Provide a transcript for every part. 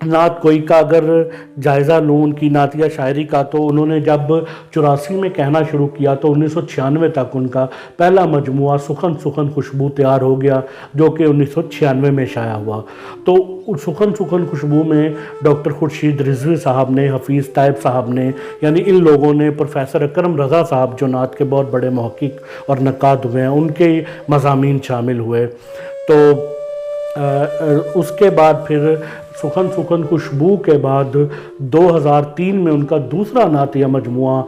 نعت کوئی کا اگر جائزہ لوں ان کی نعتیہ شاعری کا، تو انہوں نے جب 84 میں کہنا شروع کیا تو 1996 تک ان کا پہلا مجموعہ سخن سخن خوشبو تیار ہو گیا، جو کہ 1996 میں شائع ہوا۔ تو سخن سخن خوشبو میں ڈاکٹر خورشید رضوی صاحب نے، حفیظ طیب صاحب نے، یعنی ان لوگوں نے، پروفیسر اکرم رضا صاحب جو نعت کے بہت بڑے محقق اور نقاد ہوئے ہیں، ان کے مضامین شامل ہوئے۔ تو اس کے بعد پھر سخن سخن خوشبو کے بعد 2003 میں ان کا دوسرا نعتیہ مجموعہ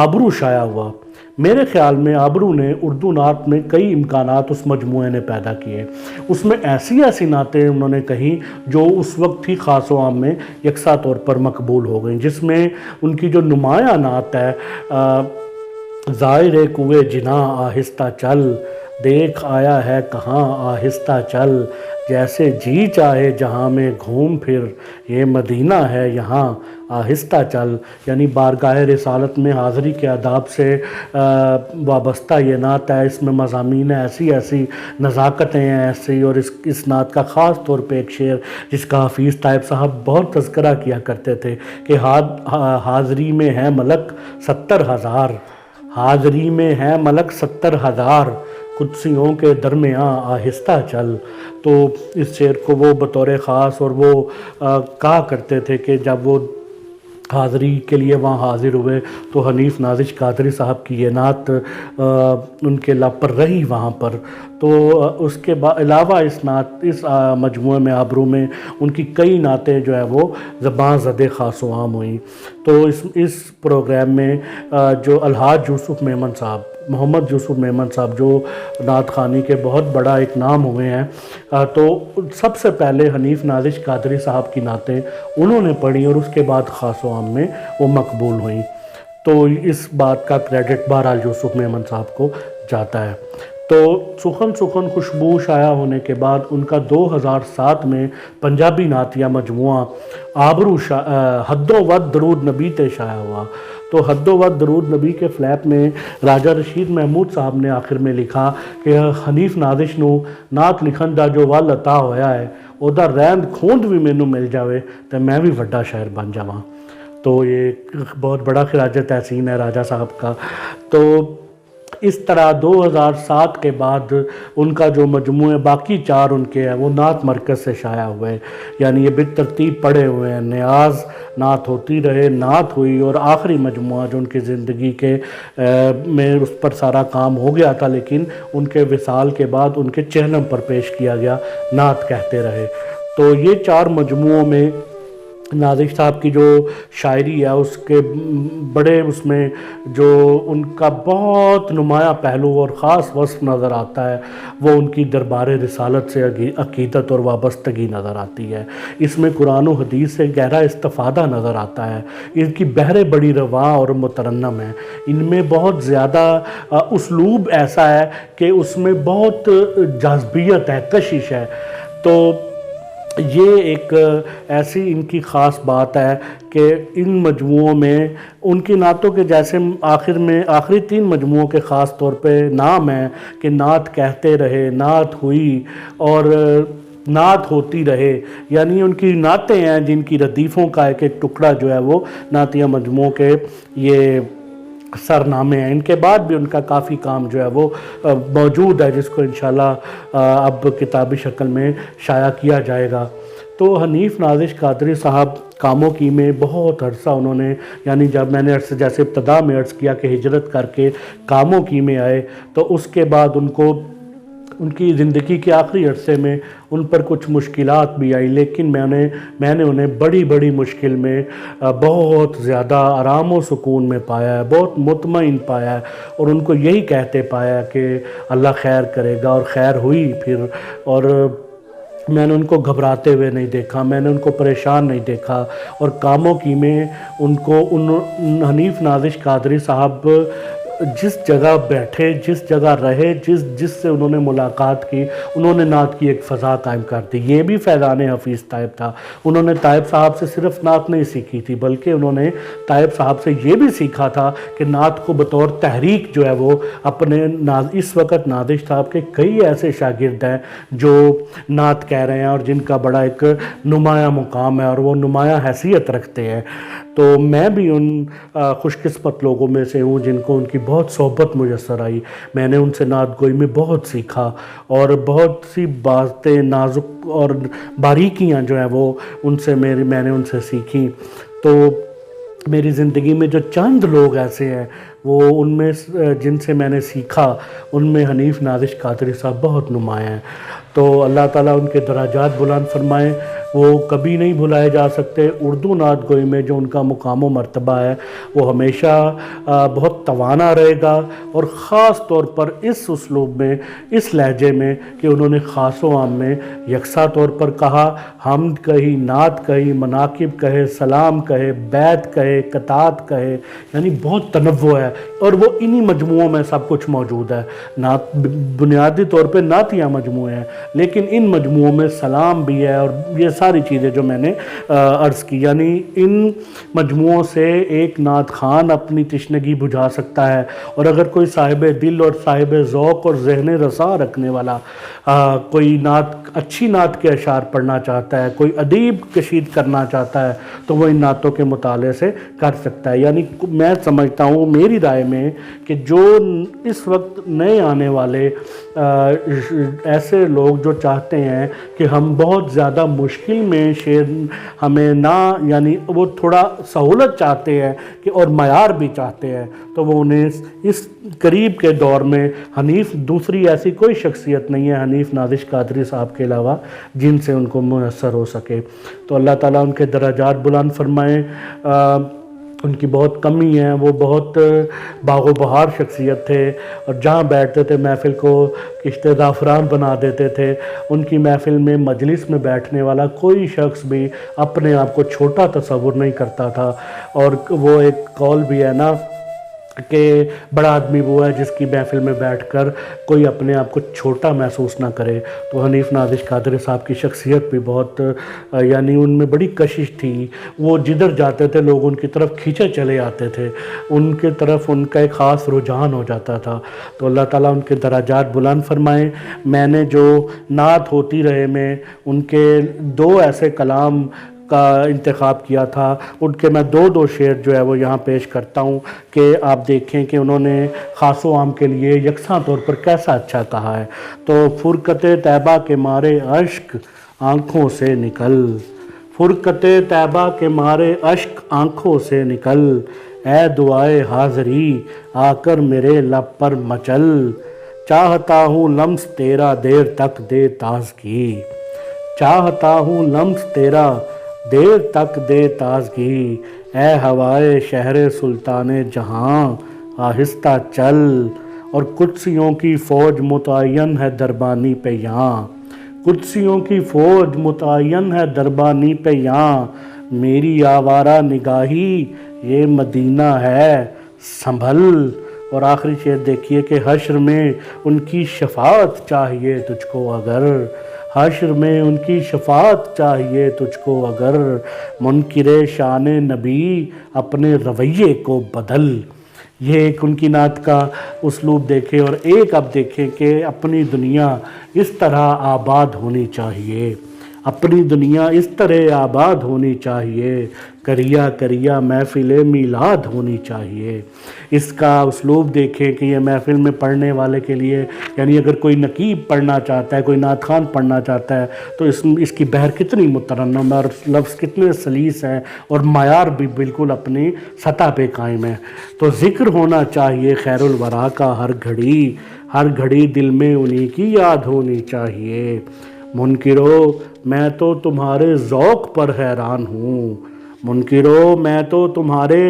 آبرو شائع ہوا۔ میرے خیال میں آبرو نے اردو نعت میں کئی امکانات اس مجموعے نے پیدا کیے۔ اس میں ایسی نعتیں انہوں نے کہیں جو اس وقت ہی خاص و عام میں یکساں طور پر مقبول ہو گئیں، جس میں ان کی جو نمایاں نعت ہے ظاہر کوئے جناں آہستہ چل، دیکھ آیا ہے کہاں آہستہ چل، جیسے جی چاہے جہاں میں گھوم پھر، یہ مدینہ ہے یہاں آہستہ چل، یعنی بارگاہ رسالت میں حاضری کے آداب سے وابستہ یہ نعت ہے۔ اس میں مضامین ایسی نزاکتیں ہیں ایسی، اور اس نعت کا خاص طور پہ ایک شعر جس کا حفیظ طیب صاحب بہت تذکرہ کیا کرتے تھے کہ حاضری میں ہے ملک 70,000، حاضری میں ہے ملک 70,000، قدسیوں کے درمیاں آہستہ چل۔ تو اس شعر کو وہ بطور خاص، اور وہ کہا کرتے تھے کہ جب وہ حاضری کے لیے وہاں حاضر ہوئے تو حنیف نازش قادری صاحب کی یہ نعت ان کے لب پر رہی وہاں پر۔ تو اس کے علاوہ اس مجموعے میں آبرو میں ان کی کئی نعتیں جو ہے وہ زباں زد خاص و عام ہوئیں۔ تو اس پروگرام میں جو الحاج یوسف میمن صاحب، محمد یوسف میمن صاحب جو نعت خوانی کے بہت بڑا ایک نام ہوئے ہیں، تو سب سے پہلے حنیف نازش قادری صاحب کی نعتیں انہوں نے پڑھی، اور اس کے بعد خاص و عام میں وہ مقبول ہوئیں۔ تو اس بات کا کریڈٹ بہرحال یوسف میمن صاحب کو جاتا ہے۔ تو سخن سخن خوشبو شائع ہونے کے بعد ان کا 2007 میں پنجابی نعتیہ مجموعہ آبرو حد و ود درود نبی تے شائع ہوا۔ تو حد و ود درود نبی کے فلیپ میں راجہ رشید محمود صاحب نے آخر میں لکھا کہ حنیف نازش نو نعت لکھن دا جو ول عطا ہویا ہے، او دا رہند کھوند بھی مینوں مل جاوے تے میں بھی وڈا شاعر بن جاواں۔ تو یہ بہت بڑا خراج تحسین ہے راجہ صاحب کا۔ تو اس طرح 2007 کے بعد ان کا جو مجموعے باقی 4 ان کے ہیں وہ نعت مرکز سے شائع ہوئے، یعنی یہ بالترتیب پڑے ہوئے ہیں۔ نیاز، نعت ہوتی رہے، نعت ہوئی، اور آخری مجموعہ جو ان کی زندگی کے میں اس پر سارا کام ہو گیا تھا، لیکن ان کے وصال کے بعد ان کے چہلم پر پیش کیا گیا، نعت کہتے رہے۔ تو یہ 4 مجموعوں میں نازش صاحب کی جو شاعری ہے اس کے بڑے، اس میں جو ان کا بہت نمایاں پہلو اور خاص وصف نظر آتا ہے وہ ان کی دربار رسالت سے عقیدت اور وابستگی نظر آتی ہے۔ اس میں قرآن و حدیث سے گہرا استفادہ نظر آتا ہے، ان کی بحر بڑی رواں اور مترنم ہے، ان میں بہت زیادہ اسلوب ایسا ہے کہ اس میں بہت جاذبیت ہے، کشش ہے۔ تو یہ ایک ایسی ان کی خاص بات ہے کہ ان مجموعوں میں ان کی نعتوں کے جیسے آخری 3 مجموعوں کے خاص طور پہ نام ہے کہ نعت کہتے رہے، نعت ہوئی، اور نعت ہوتی رہے، یعنی ان کی نعتیں ہیں جن کی ردیفوں کا ایک ایک ٹکڑا جو ہے وہ نعتیہ مجموعوں کے یہ سرنامے ہیں۔ ان کے بعد بھی ان کا کافی کام جو ہے وہ موجود ہے، جس کو انشاءاللہ اب کتابی شکل میں شائع کیا جائے گا۔ تو حنیف نازش قادری صاحب کاموں کی میں بہت عرصہ انہوں نے، یعنی جب میں نے جیسے ابتدا میں عرض کیا کہ ہجرت کر کے کاموں کی میں آئے، تو اس کے بعد ان کی زندگی کے آخری عرصے میں ان پر کچھ مشکلات بھی آئی، لیکن میں نے انہیں بڑی مشکل میں بہت زیادہ آرام و سکون میں پایا ہے، بہت مطمئن پایا ہے، اور ان کو یہی کہتے پایا کہ اللہ خیر کرے گا، اور خیر ہوئی پھر۔ اور میں نے ان کو گھبراتے ہوئے نہیں دیکھا، میں نے ان کو پریشان نہیں دیکھا، اور کاموں کی میں حنیف نازش قادری صاحب جس جگہ بیٹھے، جس جگہ رہے، جس سے انہوں نے ملاقات کی، انہوں نے نعت کی ایک فضا قائم کر دی۔ یہ بھی فیضان حفیظ طائب تھا۔ انہوں نے طائب صاحب سے صرف نعت نہیں سیکھی تھی، بلکہ انہوں نے طائب صاحب سے یہ بھی سیکھا تھا کہ نعت کو بطور تحریک جو ہے وہ اپنے اس وقت نادش صاحب کے کئی ایسے شاگرد ہیں جو نعت کہہ رہے ہیں اور جن کا بڑا ایک نمایاں مقام ہے اور وہ نمایاں حیثیت رکھتے ہیں۔ تو میں بھی ان خوش قسمت لوگوں میں سے ہوں جن کو ان کی بہت صحبت میسر آئی۔ میں نے ان سے نعت گوئی میں بہت سیکھا اور بہت سی باتیں نازک اور باریکیاں جو ہیں وہ میں نے ان سے سیکھیں۔ تو میری زندگی میں جو چند لوگ ایسے ہیں وہ ان میں جن سے میں نے سیکھا، ان میں حنیف نادش قادری صاحب بہت نمایاں ہیں۔ تو اللہ تعالیٰ ان کے درجات بلند فرمائیں، وہ کبھی نہیں بھلائے جا سکتے۔ اردو نعت گوئی میں جو ان کا مقام و مرتبہ ہے وہ ہمیشہ بہت توانا رہے گا، اور خاص طور پر اس اسلوب میں، اس لہجے میں کہ انہوں نے خاص و عام میں یکساں طور پر کہا، حمد کہی، نعت کہی، مناقب کہے، سلام کہے، بیت کہے، قطعات کہے، یعنی بہت تنوع ہے، اور وہ انہی مجموعوں میں سب کچھ موجود ہے۔ نعت بنیادی طور پہ نعتیہ مجموعے ہیں، لیکن ان مجموعوں میں سلام بھی ہے، اور یہ ساری چیزیں جو میں نے عرض کی، یعنی ان مجموعوں سے ایک نعت خان اپنی تشنگی بجھا سکتا ہے، اور اگر کوئی صاحب دل اور صاحب ذوق اور ذہن رسا رکھنے والا کوئی اچھی نعت کے اشعار پڑھنا چاہتا ہے، کوئی ادیب کشید کرنا چاہتا ہے، تو وہ ان نعتوں کے مطالعے سے کر سکتا ہے۔ یعنی میں سمجھتا ہوں، میری رائے میں، کہ جو اس وقت نئے آنے والے ایسے لوگ جو چاہتے ہیں کہ ہم بہت زیادہ مشکل میں شعر ہمیں نہ، یعنی وہ تھوڑا سہولت چاہتے ہیں کہ اور معیار بھی چاہتے ہیں، تو وہ انہیں اس قریب کے دور میں دوسری ایسی کوئی شخصیت نہیں ہے حنیف نادش قادری صاحب کے علاوہ جن سے ان کو میسر ہو سکے۔ تو اللہ تعالیٰ ان کے درجات بلند فرمائیں۔ ان کی بہت کمی ہے، وہ بہت باغ و بہار شخصیت تھے، اور جہاں بیٹھتے تھے محفل کو کشت زعفران بنا دیتے تھے۔ ان کی محفل میں مجلس میں بیٹھنے والا کوئی شخص بھی اپنے آپ کو چھوٹا تصور نہیں کرتا تھا، اور وہ ایک قول بھی ہے نا کہ بڑا آدمی وہ ہے جس کی محفل میں بیٹھ کر کوئی اپنے آپ کو چھوٹا محسوس نہ کرے۔ تو حنیف نادش قادری صاحب کی شخصیت بھی بہت، یعنی ان میں بڑی کشش تھی، وہ جدھر جاتے تھے لوگ ان کی طرف کھینچے چلے آتے تھے، ان کی طرف ان کا ایک خاص رجحان ہو جاتا تھا۔ تو اللہ تعالیٰ ان کے درجات بلند فرمائیں۔ میں نے جو نعت ہوتی رہے میں ان کے 2 ایسے کلام کا انتخاب کیا تھا، ان کے میں 2 شعر جو ہے وہ یہاں پیش کرتا ہوں کہ آپ دیکھیں کہ انہوں نے خاص و عام کے لیے یکساں طور پر کیسا اچھا کہا ہے۔ تو فرقت طیبہ کے مارے اشک آنکھوں سے نکل، فرقت طیبہ کے مارے اشک آنکھوں سے نکل، اے دعائے حاضری آ کر میرے لب پر مچل، چاہتا ہوں لمس تیرا دیر تک دے تازگی، چاہتا ہوں لمس تیرا دیر تک دے تازگی، اے ہوائے شہر سلطان جہاں آہستہ چل، اور قدسیوں کی فوج متعین ہے دربانی پہ یہاں، قدسیوں کی فوج متعین ہے دربانی پہ یہاں، میری آوارہ نگاہی یہ مدینہ ہے سنبھل۔ اور آخری شعر دیکھیے کہ حشر میں ان کی شفاعت چاہیے تجھ کو اگر، حشر میں ان کی شفاعت چاہیے تجھ کو اگر، منکر شان نبی اپنے رویے کو بدل۔ یہ ایک ان کی نعت کا اسلوب دیکھیں، اور ایک اب دیکھیں کہ اپنی دنیا اس طرح آباد ہونی چاہیے، اپنی دنیا اس طرح آباد ہونی چاہیے، کریا کریا محفل میلاد ہونی چاہیے۔ اس کا اسلوب دیکھیں کہ یہ محفل میں پڑھنے والے کے لیے، یعنی اگر کوئی نقیب پڑھنا چاہتا ہے، کوئی نعت خوان پڑھنا چاہتا ہے، تو اس کی بحر کتنی مترنم ہے، اور لفظ کتنے سلیس ہیں، اور معیار بھی بالکل اپنی سطح پہ قائم ہے۔ تو ذکر ہونا چاہیے خیر الورا کا ہر گھڑی، ہر گھڑی دل میں انہی کی یاد ہونی چاہیے، منکرو میں تو تمہارے ذوق پر حیران ہوں، منکرو میں تو تمہارے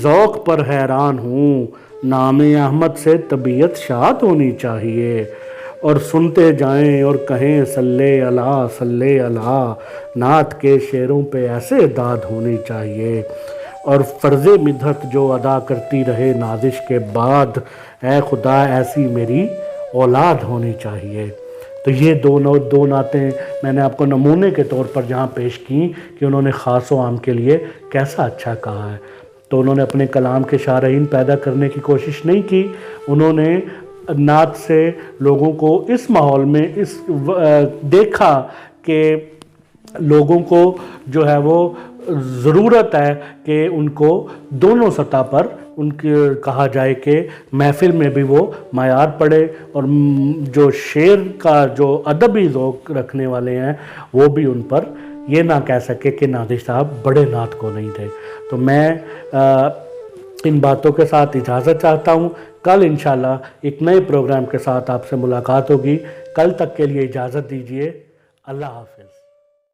ذوق پر حیران ہوں، نام احمد سے طبیعت شاد ہونی چاہیے، اور سنتے جائیں اور کہیں صلی اللہ صلی اللہ، نعت کے شعروں پہ ایسے داد ہونی چاہیے۔ اور فرض مدحت جو ادا کرتی رہے نازش کے بعد، اے خدا ایسی میری اولاد ہونی چاہیے۔ تو یہ دو نعتیں میں نے آپ کو نمونے کے طور پر جہاں پیش کی کہ انہوں نے خاص و عام کے لیے کیسا اچھا کہا ہے، تو انہوں نے اپنے کلام کے شارحین پیدا کرنے کی کوشش نہیں کی، انہوں نے نعت سے لوگوں کو اس ماحول میں دیکھا کہ لوگوں کو جو ہے وہ ضرورت ہے کہ ان کو دونوں سطح پر ان کے کہا جائے کہ محفل میں بھی وہ معیار پڑھے، اور جو شعر کا جو ادبی ذوق رکھنے والے ہیں وہ بھی ان پر یہ نہ کہہ سکے کہ نازش صاحب بڑے نعت کو نہیں تھے۔ تو میں ان باتوں کے ساتھ اجازت چاہتا ہوں، کل انشاءاللہ ایک نئے پروگرام کے ساتھ آپ سے ملاقات ہوگی، کل تک کے لیے اجازت دیجیے، اللہ حافظ۔